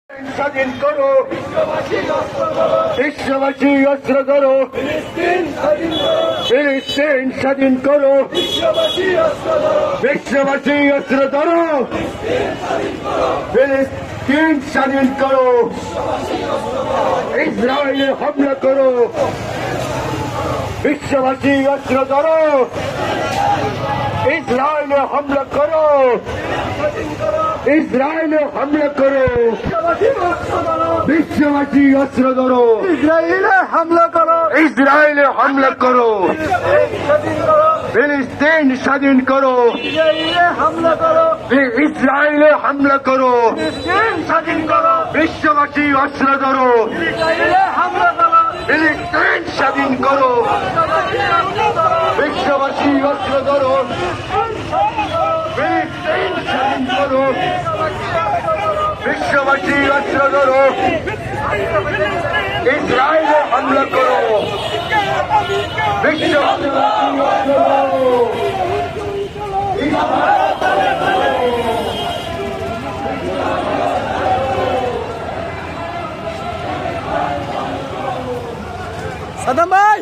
স্বাধীন করো, বিশ্ববাসী অস্ত্র ধরো, ফিলিস্তিন স্বাধীন করো, বিশ্ববাসী অস্ত্র ধরো, ফিলিস্তিন স্বাধীন করো, ইসরায়েলে হামলা করো, বিশ্ববাসী অস্ত্র ধরো, ইসরায়েলে হামলা করো, ইসরায়েলে হামলা করো, বিশ্ববাসী অস্ত্র ধরো, ইসরায়েলে হামলা করো, ইসরায়েলে হামলা করো, ফিলিস্তিন স্বাধীন করো, ইসরায়েলে হামলা করো, ইসরায়েলে হামলা করো, ফিলিস্তিন স্বাধীন করো, বিশ্ববাসী অস্ত্র ধরো, ইসরায়েলে হামলা করো, ফিলিস্তিন স্বাধীন করো, বিশ্ববাসী অস্ত্র ধরো, ফিলিস্তিন স্বাধীন করো, বিশ্ববাসী অস্ত্র ধরো, ইসরায়েলে হামলা করো, বিশ্ববাসী অস্ত্র ধরো। সাদ্দাম ভাই